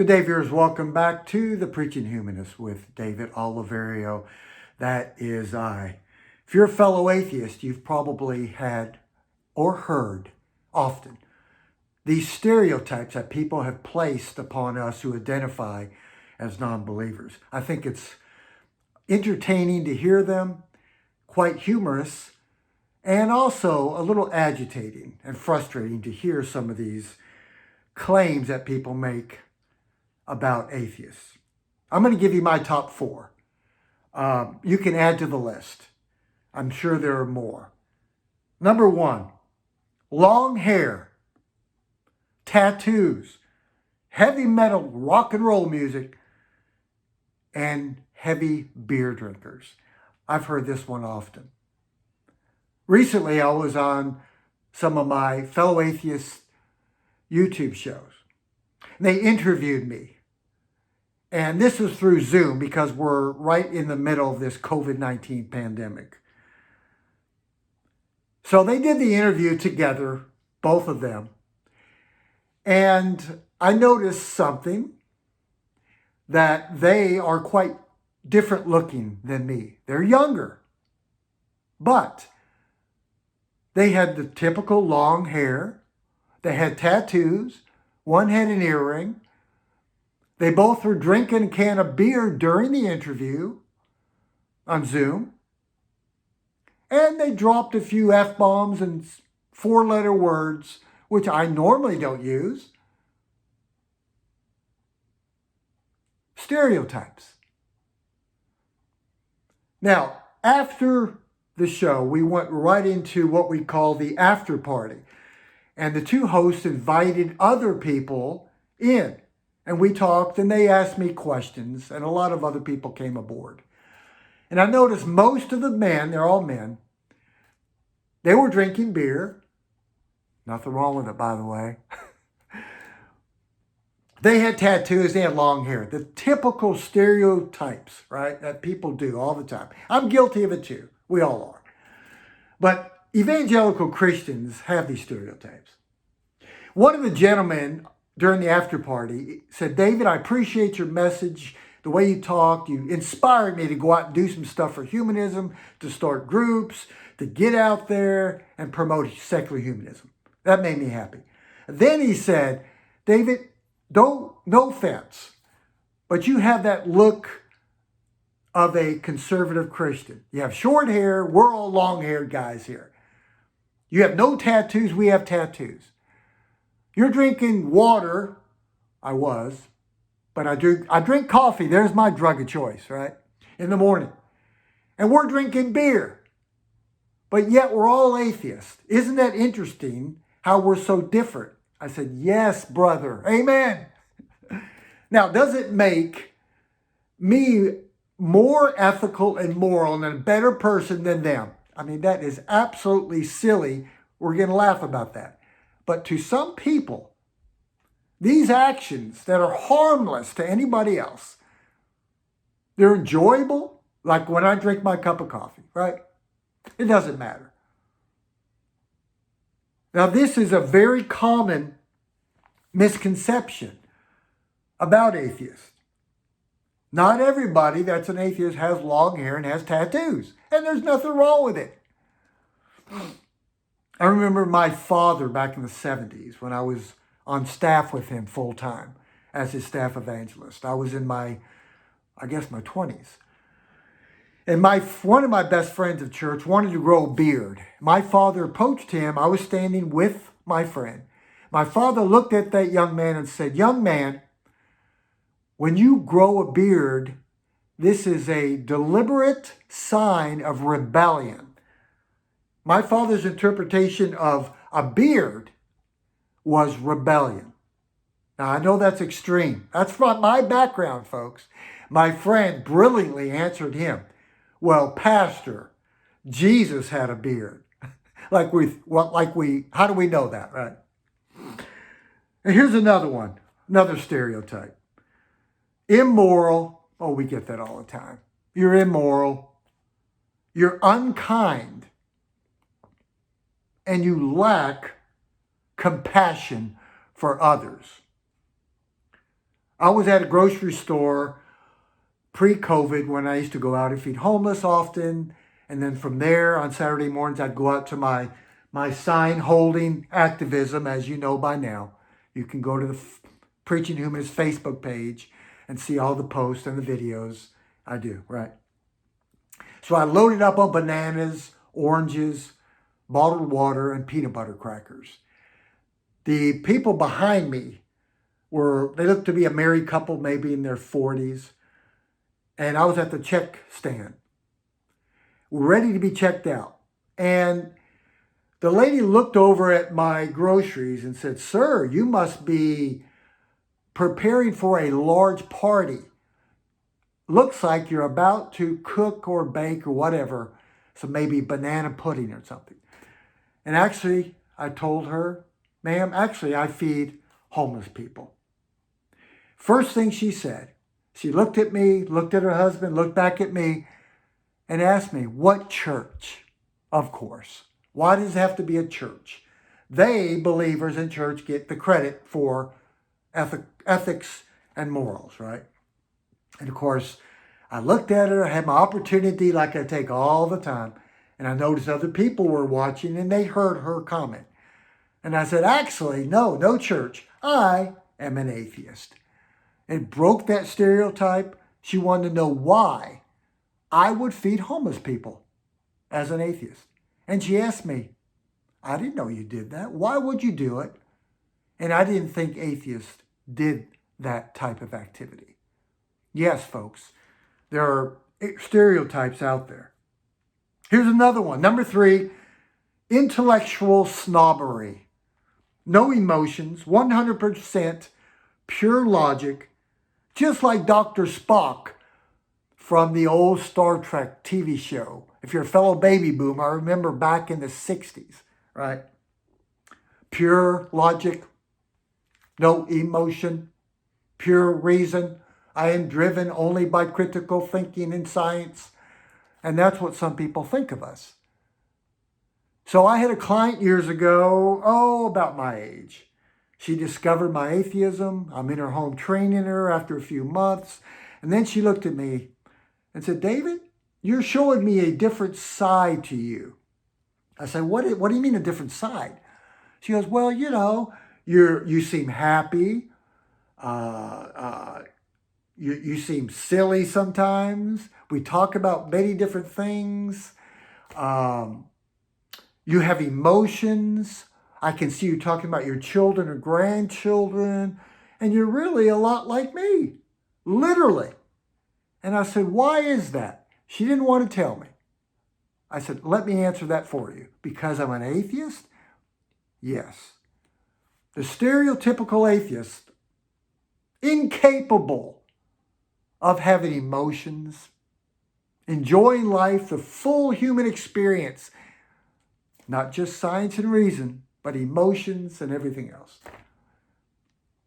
Good day, viewers. Welcome back to the Preaching Humanist with David Oliverio. That is I. If you're a fellow atheist, you've probably had or heard often these stereotypes that people have placed upon us who identify as non-believers. I think it's entertaining to hear them, quite humorous, and also a little agitating and frustrating to hear some of these claims that people make about atheists. I'm going to give you my top four. You can add to the list. I'm sure there are more. Number one, long hair, tattoos, heavy metal rock and roll music, and heavy beer drinkers. I've heard this one often. Recently, I was on some of my fellow atheists' YouTube shows. They interviewed me. And this was through Zoom because we're right in the middle of this COVID-19 pandemic. So they did the interview together, both of them. And I noticed something, that they are quite different looking than me. They're younger, but they had the typical long hair. They had tattoos. One had an earring. They both were drinking a can of beer during the interview on Zoom. And they dropped a few F-bombs and four-letter words, which I normally don't use. Stereotypes. Now, after the show, we went right into what we call the after party. And the two hosts invited other people in. And we talked, and they asked me questions, and a lot of other people came aboard. And I noticed most of the men, they're all men, they were drinking beer. Nothing wrong with it, by the way. They had tattoos, they had long hair. The typical stereotypes, right, that people do all the time. I'm guilty of it too. We all are. But evangelical Christians have these stereotypes. One of the gentlemen during the after party said, David, I appreciate your message, the way you talked. You inspired me to go out and do some stuff for humanism, to start groups, to get out there and promote secular humanism. That made me happy. Then he said, David, no offense, but you have that look of a conservative Christian. You have short hair. We're all long-haired guys here. You have no tattoos. We have tattoos. You're drinking water. I was. But I drink coffee. There's my drug of choice, right? In the morning. And we're drinking beer. But yet we're all atheists. Isn't that interesting how we're so different? I said, yes, brother. Amen. Now, does it make me more ethical and moral and a better person than them? I mean, that is absolutely silly. We're going to laugh about that. But to some people, these actions that are harmless to anybody else, they're enjoyable, like when I drink my cup of coffee, right? It doesn't matter. Now, this is a very common misconception about atheists. Not everybody that's an atheist has long hair and has tattoos, and there's nothing wrong with it. I remember my father back in the 70s when I was on staff with him full time as his staff evangelist. I was in my 20s. And one of my best friends of church wanted to grow a beard. My father approached him. I was standing with my friend. My father looked at that young man and said, young man, when you grow a beard, this is a deliberate sign of rebellion. My father's interpretation of a beard was rebellion. Now, I know that's extreme. That's from my background, folks. My friend brilliantly answered him, well, Pastor, Jesus had a beard. How do we know that, right? And here's another one, another stereotype. Immoral. Oh, we get that all the time. You're immoral. You're unkind. And you lack compassion for others. I was at a grocery store pre-COVID when I used to go out and feed homeless often. And then from there on Saturday mornings, I'd go out to my sign holding activism, as you know by now. You can go to the Preaching Humanist Facebook page and see all the posts and the videos I do, right? So I loaded up on bananas, oranges, bottled water, and peanut butter crackers. The people behind me they looked to be a married couple, maybe in their 40s. And I was at the check stand, ready to be checked out. And the lady looked over at my groceries and said, "Sir, you must be preparing for a large party. Looks like you're about to cook or bake or whatever, so maybe banana pudding or something." And actually, I told her, "Ma'am, actually, I feed homeless people." First thing she said, she looked at me, looked at her husband, looked back at me, and asked me, "What church?" Of course. Why does it have to be a church? They, believers in church, get the credit for ethics and morals, right? And of course, I looked at her, I had my opportunity like I take all the time, and I noticed other people were watching and they heard her comment. And I said, "Actually, no church. I am an atheist." It broke that stereotype. She wanted to know why I would feed homeless people as an atheist. And she asked me, "I didn't know you did that. Why would you do it?" And I didn't think atheists did that type of activity. Yes, folks, there are stereotypes out there. Here's another one. Number 3, intellectual snobbery. No emotions, 100% pure logic, just like Dr. Spock from the old Star Trek TV show. If you're a fellow baby boomer, I remember back in the 60s, right? Pure logic, no emotion, pure reason. I am driven only by critical thinking and science. And that's what some people think of us. So I had a client years ago, about my age. She discovered my atheism. I'm in her home training her after a few months. And then she looked at me and said, "David, you're showing me a different side to you." I said, what do you mean a different side? She goes, "Well, you seem happy. You seem silly sometimes. We talk about many different things. You have emotions. I can see you talking about your children or grandchildren. And you're really a lot like me. Literally." And I said, "Why is that?" She didn't want to tell me. I said, "Let me answer that for you. Because I'm an atheist?" Yes. The stereotypical atheist, incapable of having emotions, enjoying life, the full human experience, not just science and reason, but emotions and everything else.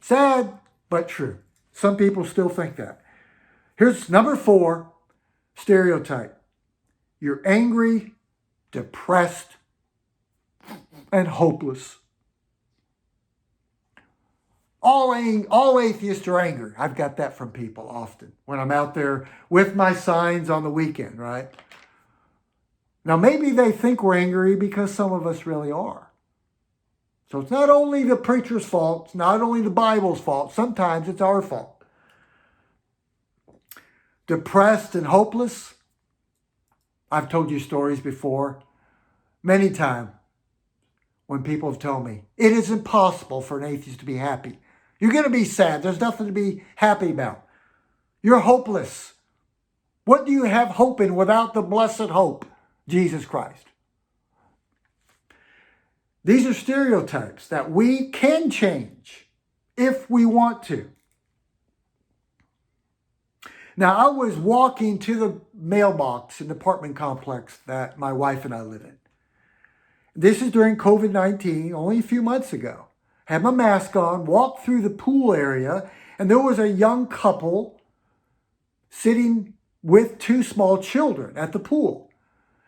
Sad, but true. Some people still think that. Here's number 4, stereotype. You're angry, depressed, and hopeless. All atheists are angry. I've got that from people often when I'm out there with my signs on the weekend, right? Now, maybe they think we're angry because some of us really are. So it's not only the preacher's fault, it's not only the Bible's fault, sometimes it's our fault. Depressed and hopeless. I've told you stories before, many times, when people have told me, it is impossible for an atheist to be happy. You're going to be sad. There's nothing to be happy about. You're hopeless. What do you have hope in without the blessed hope, Jesus Christ? These are stereotypes that we can change if we want to. Now, I was walking to the mailbox in the apartment complex that my wife and I live in. This is during COVID-19, only a few months ago. Had my mask on, walked through the pool area, and there was a young couple sitting with 2 small children at the pool.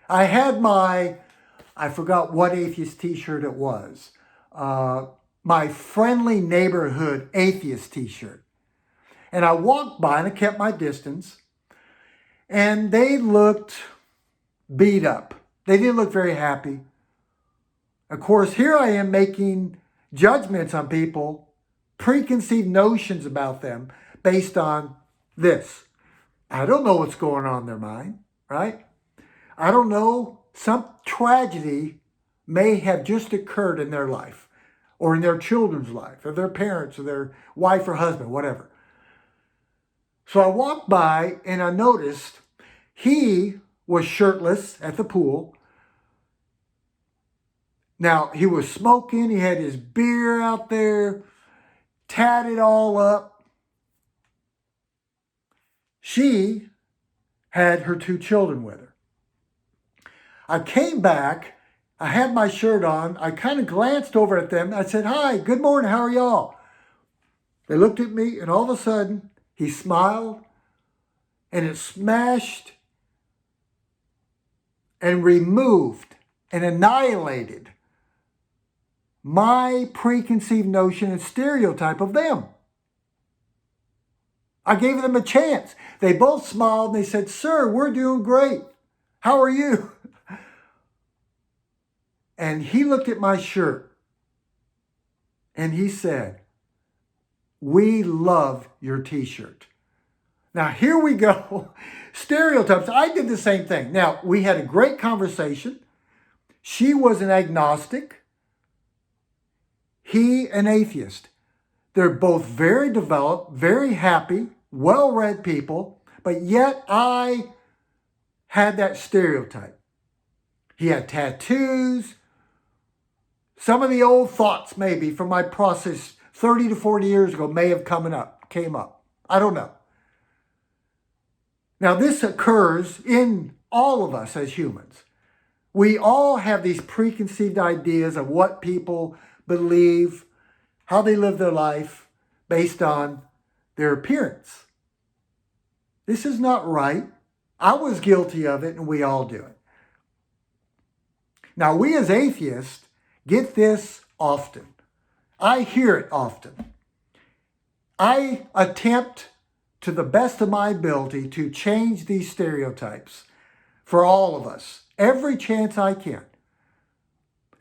I had I forgot what atheist t-shirt it was, my friendly neighborhood atheist t-shirt. And I walked by and I kept my distance. And they looked beat up. They didn't look very happy. Of course, here I am making judgments on people, preconceived notions about them based on this. I don't know what's going on in their mind, right? I don't know. Some tragedy may have just occurred in their life or in their children's life or their parents or their wife or husband, whatever. So I walked by and I noticed he was shirtless at the pool. Now, he was smoking. He had his beer out there, tatted all up. She had her 2 children with her. I came back. I had my shirt on. I kind of glanced over at them. I said, "Hi, good morning. How are y'all?" They looked at me, and all of a sudden, he smiled, and it smashed and removed and annihilated my preconceived notion and stereotype of them. I gave them a chance. They both smiled and they said, "Sir, we're doing great. How are you?" And he looked at my shirt and he said, "We love your t-shirt." Now, here we go. Stereotypes. I did the same thing. Now, we had a great conversation. She was an agnostic. He an atheist. They're both very developed, very happy, well-read people, but yet I had that stereotype. He had tattoos. Some of the old thoughts maybe from my process 30 to 40 years ago may have came up. I don't know. Now, this occurs in all of us as humans. We all have these preconceived ideas of what people believe, how they live their life based on their appearance. This is not right. I was guilty of it, and we all do it. Now, we as atheists get this often. I hear it often. I attempt to the best of my ability to change these stereotypes for all of us, every chance I can.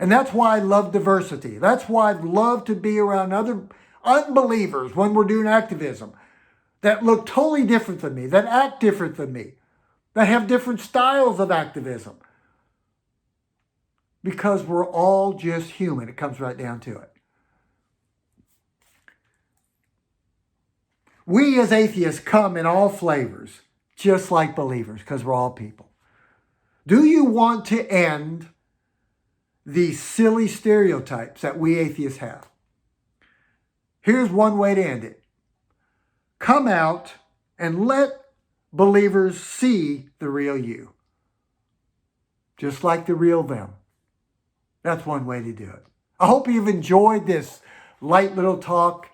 And that's why I love diversity. That's why I love to be around other unbelievers when we're doing activism that look totally different than me, that act different than me, that have different styles of activism. Because we're all just human. It comes right down to it. We as atheists come in all flavors, just like believers, because we're all people. Do you want to end these silly stereotypes that we atheists have? Here's one way to end it. Come out and let believers see the real you, just like the real them. That's one way to do it. I hope you've enjoyed this light little talk.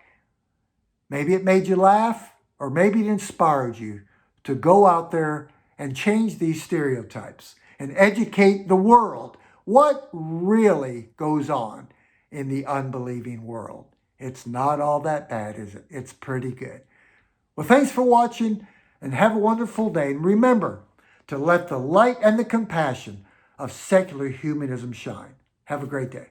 Maybe it made you laugh, or maybe it inspired you to go out there and change these stereotypes and educate the world. What really goes on in the unbelieving world? It's not all that bad, is it? It's pretty good. Well, thanks for watching, and have a wonderful day. And remember to let the light and the compassion of secular humanism shine. Have a great day.